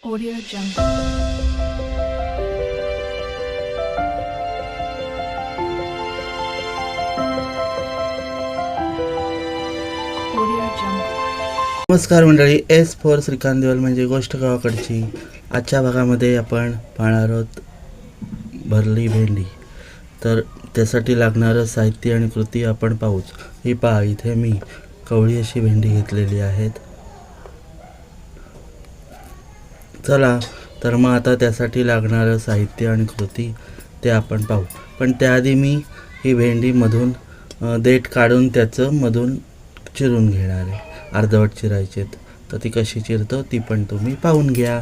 Audio Jungle. Audio Jungle. नमस्कार मंडळी, S four Shrikant Deval म्हणजे गोष्ट गावाकडची. आजच्या भागामध्ये आपण पाहणार आहोत भरली भेंडी. तर त्यासाठी लागणारं साहित्य आणि कृती आपण पाहूच. ही पहा, इथे मी कवळी अशी भेंडी घेतलेली आहेत. चला तर मग आता त्यासाठी लागणारं साहित्य आणि कृती ते आपण पाहू. पण त्याआधी मी ही भेंडी मधून देठ काढून त्याचं मधून चिरून घेणार आहे. अर्धवट चिरायचेत, तर ती कशी चिरतो ती पण तुम्ही पाहून घ्या.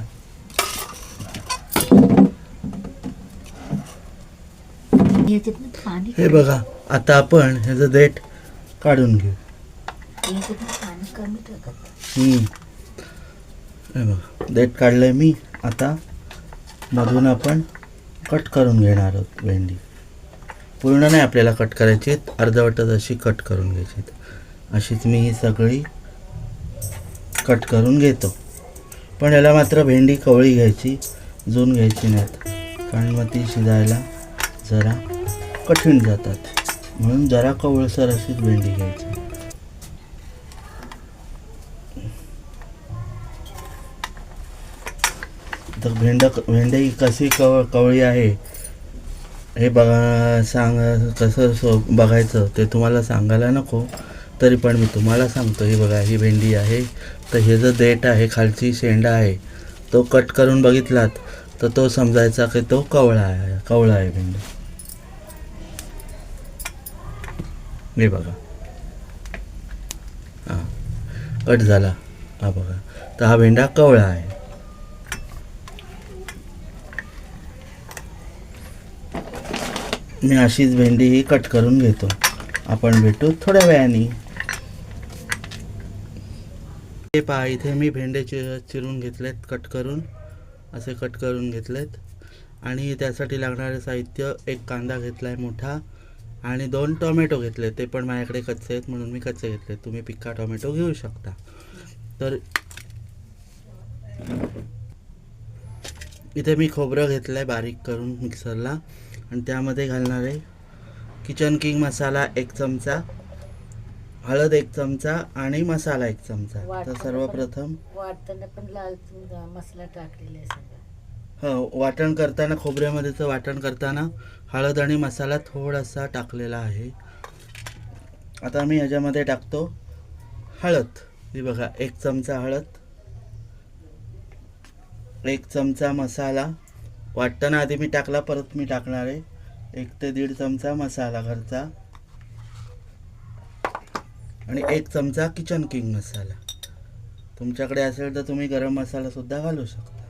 हे बघा, आता आपण ह्याचं देठ काढून घेऊ. हे बघा, देठ काढलंय मी. आता मधून आपण कट करून घेणार आहोत भेंडी. पूर्ण नाही आपल्याला कट करायची, अर्धवटच अशी कट करून घ्यायची. अशीच मी ही सगळी कट करून घेतो. पण याला मात्र भेंडी कवळी घ्यायची, जून घ्यायची नाहीत, कारण मग ती शिजायला जरा कठीण जातात. म्हणून जरा कवळसर अशीच भेंडी घ्यायची. तर भेंडी कशी कवळी आहे हे कसं बघायचं ते तुम्हाला सांगायला नको, तरी पण मी तुम्हाला सांगतो. ही बघा, ही भेंडी आहे. तर हे जो देठ आहे, खालची शेंडा आहे, तो कट करून बघितलात तर तो समजायचा की तो कवळा आहे भेंडी. हे बघा, हां, कट झाला. हा बघा, तर हा भेंडा कवळा आहे. मी अशीच भेंडी ही कट करून घेतो. आपण भेटू थोड्या वेळाने. हे पहा, इथे मी भेंडे चिरून घेतलेत, कट करून असे कट करून घेतलेत. आणि त्यासाठी लागणारे साहित्य, एक कांदा घेतलाय मोठा आणि 2 टोमॅटो घेतले. ते पण माझ्याकडे कच्चे आहेत म्हणून मी कच्चे घेतले. तुम्ही पिक्का टोमॅटो घेऊ शकता. तर इथे मी खोबरं घेतलंय बारीक करून मिक्सरला, आणि त्यामध्ये घालणार आहे किचन किंग मसाला 1 चमचा, हळद 1 चमचा आणि मसाला 1 चमचा. तर सर्वप्रथम वाटताना पण लाल मसाला टाकलेला आहे सगळं. वाटण करताना, खोबऱ्यामध्येचं वाटण करताना हळद आणि मसाला थोडासा टाकलेला आहे. आता मी ह्याच्यामध्ये टाकतो हळद. ही बघा, 1 चमचा हळद, 1 चमचा मसाला. वाटताना आधी मी टाकला, परत मी टाकणार आहे. 1 ते 1.5 चमचा मसाला घरचा आणि 1 चमचा किचन किंग मसाला. तुमच्याकडे असेल तर तुम्ही गरम मसाला सुद्धा घालू शकता.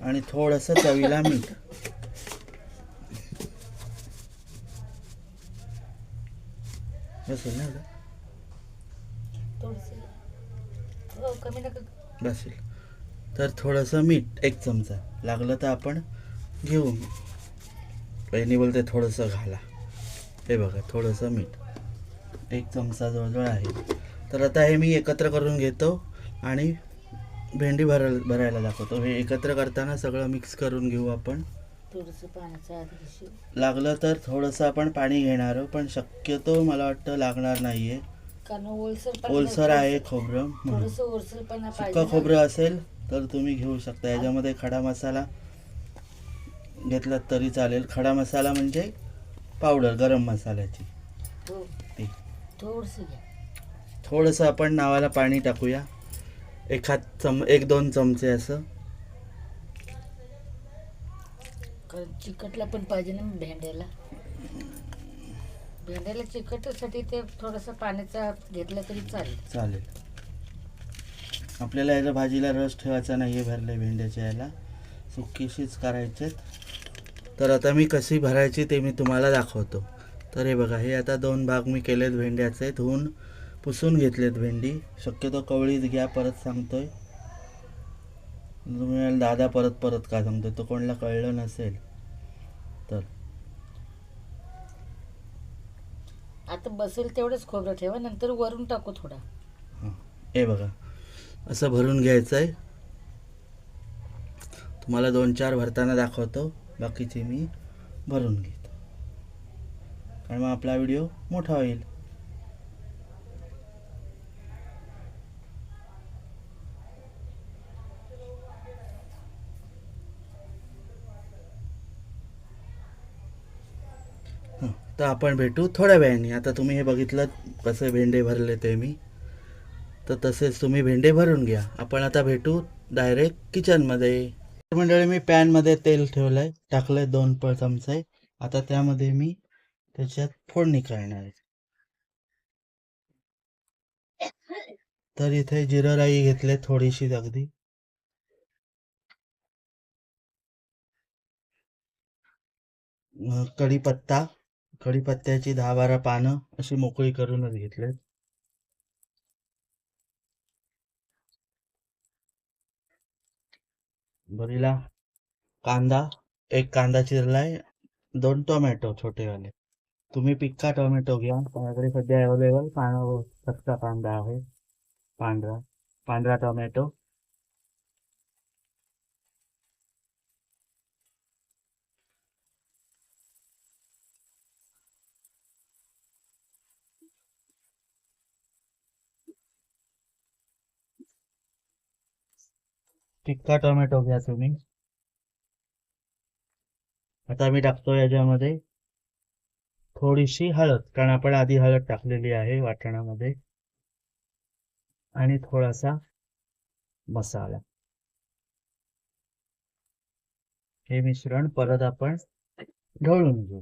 आणि थोडंसं चवीला मीठ. बसेल ना? हो, कमी नका. बसेल. तर थोडंसं मीठ 1 चमचा, लागलं तर आपण घेऊ. बहिणी बोलते थोडंसं घाला. हे बघा, थोडंसं मीठ 1 चमचा जवळजवळ आहे. तर आता हे मी एकत्र करून घेतो आणि भेंडी भरायला दाखवतो. हे एकत्र करताना सगळं मिक्स करून घेऊ आपण. थोडंसं पाण्याचा आधी लागलं तर थोडंसं आपण पाणी घेणार आहोत, पण शक्यतो मला वाटतं लागणार नाही आहे, कारण ओलसर आहे खोबरं. थोडंसं ओलसरपणा सुक्का पाहिजे. खोबरं असेल तर तुम्ही घेऊ शकता. याच्यामध्ये खडा मसाला घेतलात तरी चालेल. खडा मसाला म्हणजे पावडर गरम मसाल्याची. हो, ती थोडंसं घ्या. थोडंसं आपण नावाला पाणी टाकूया, 1-2 चमचे असं. कारण चिकटला पण पाहिजे ना भेंड्याला. भेंड्याला चिकटसाठी ते थोडंसं पाण्याचा घेतला तरी चालेल. आपल्याला याच्या भाजीला रस ठेवायचा नाही आहे. भरले भेंड्याच्या याला सुकीशीच करायचे. तर आता मी कशी भरायची ते मी तुम्हाला दाखवतो. तर हे बघा, हे आता 2 भाग मी केलेत भेंड्याचे. धुवून पुसून घेतलेत भेंडी. शक्यतो कवळीच घ्या, परत सांगतोय. तुम्ही दादा परत का सांगतोय, तो कोणाला कळलं नसेल तर. आता बसेल तेवढंच खोबरं ठेवा, नंतर वरून टाकू थोडा. हे बघा, असं भरून घ्यायचं आहे तुम्हाला 2-4 भरताना दाखवतो, बाकीची मी भरून घेतो कारण मग आपला व्हिडिओ मोठा होईल. तर आपण भेटू थोड्या वेळाने. आता तुम्ही हे बघितलं कसे भेंडे भरले ते मी, तर तसेच तुम्ही भेंडे भरून घ्या. आपण आता भेटू डायरेक्ट किचनमध्ये. तर मंडळी मी पॅनमध्ये तेल ठेवलं आहे, टाकलं आहे 2 चमचे. आता त्यामध्ये मी त्याच्यात फोडणी करणार आहे. तर इथे जिरं राई घेतले थोडीशी अगदी, कढीपत्ता, कढीपत्त्याची 10-12 पानं अशी मोकळी करूनच घेतले. बरीला कांदा, 1 कांदा चिरलाय, 2 टोमॅटो छोटेवाले. तुम्ही पिक्का टोमॅटो घ्या, माझ्याकडे सध्या अवेलेबल कच्चा कांदा आहे, पांढरा पांढरा टोमॅटो. पिक्का टोमॅटो घ्या तुम्ही. आता मी टाकतो याच्यामध्ये थोडीशी हळद, कारण आपण आधी हळद टाकलेली आहे वाटणामध्ये, आणि थोडासा मसाला. हे मिश्रण परत आपण ढवळून घेऊ.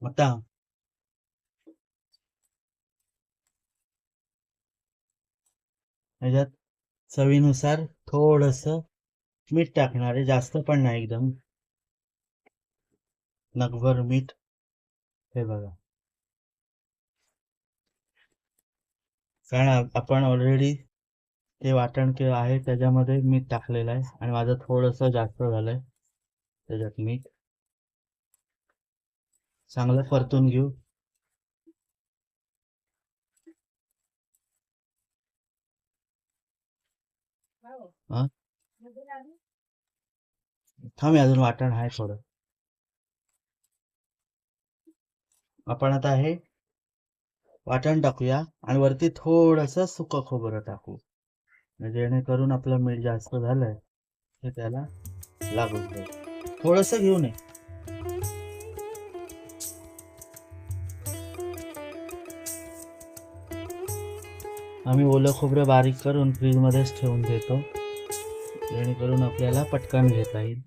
आता ह्याच्यात चवीनुसार थोडस मीठ टाकणार आहे, जास्त पण नाही, एकदम नगभर मीठ. हे बघा, कारण आपण ऑलरेडी ते वाटण के आहे त्याच्यामध्ये मीठ टाकलेलं आहे, आणि माझं थोडस जास्त झालंय त्याच्यात मीठ. चांगलं परतून घेऊ. हा, थांब, अजून वाटण आहे थोडं. आपण आता हे वाटण टाकूया आणि वरती थोडस सुकं खोबरं टाकू, जेणेकरून आपलं मीठ जास्त झालंय हे त्याला लागून जाईल. थोडस घेऊ नये. आम्ही ओलं खोबरं बारीक करून फ्रीजमध्येच ठेवून देतो, जेणेकरून आपल्याला पटकन घेता येईल.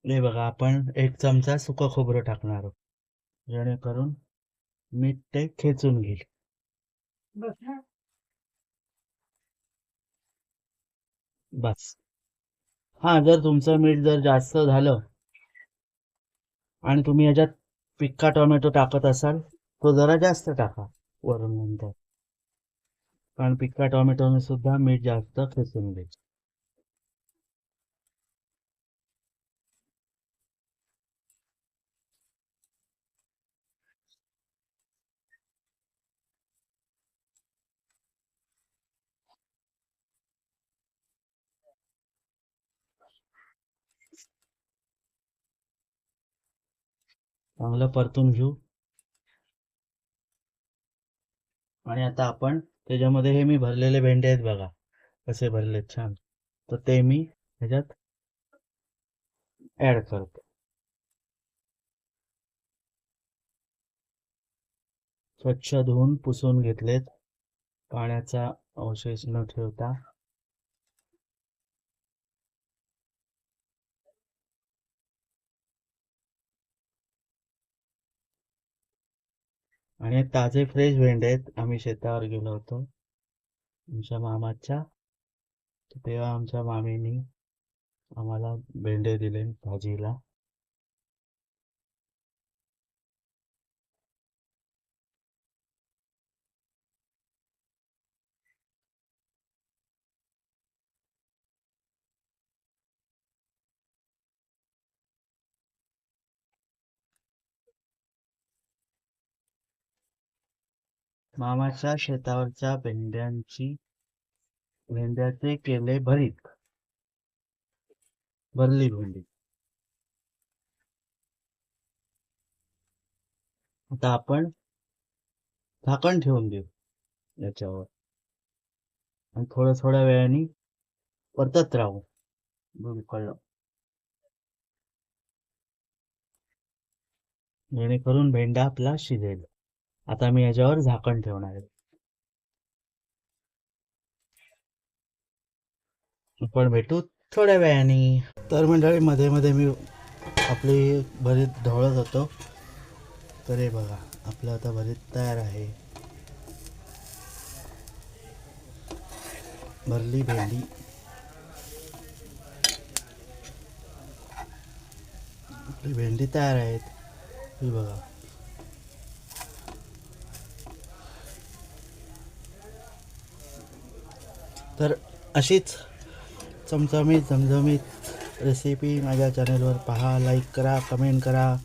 हे बघा, आपण 1 चमचा सुकं खोबरं टाकणार आहोत, जेणेकरून मीठ ते खेचून घेईल. बस. हा, जर तुमचं मीठ जर जास्त झालं आणि तुम्ही याच्यात पिक्का टोमॅटो टाकत असाल, तो जरा जास्त टाका वरून नंतर, कारण पिक्का टोमॅटोने सुद्धा मीठ जास्त खेचून घेईल. चांगलं परतून घेऊ. आणि आता आपण त्याच्यामध्ये हे मी भरलेले भेंडे आहेत बघा, कसे भरलेत छान, तर ते मी ह्याच्यात ऍड करतो. स्वच्छ धुवून पुसून घेतलेत, पाण्याचा अवशेष न ठेवता. आणि ताजे फ्रेश भेंडे आहेत, आम्ही शेतावर गेलो होतो, आमच्या मामाच्या. तेव्हा आमच्या मामीनी आम्हाला भेंडे दिले भाजीला. मामाच्या शेतावरच्या भेंड्याचे केले भरीत. भरली भेंडी. आता आपण झाकण ठेवून देऊ याच्यावर आणि थोड्या वेळाने परतत राहू. बघू कळलं. जेणेकरून भेंडा आपला शिजेल. आता मी याच्यावर झाकण ठेवणार आहे. आपण भेटू थोड्या वेळाने. तर मंडळी मध्ये मध्ये मी आपली भरीत ढवळत होतो. तर हे बघा आपलं आता भरीत तयार आहे. भरली भेंडी. आपली भेंडी तयार आहेत. ही बघा. तर अशीच चमचमीत झमझमीत रेसिपी माझ्या चॅनलवर पहा. लाईक करा, कमेंट करा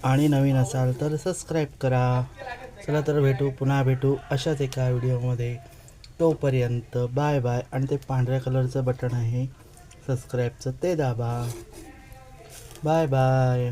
आणि नवीन असाल तर सबस्क्राईब करा. चला तर पुन्हा भेटू अशाच एका व्हिडिओमध्ये. तोपर्यंत बाय बाय. आणि ते पांढऱ्या कलरचं बटन आहे सबस्क्राईबचं ते दाबा. Bye bye.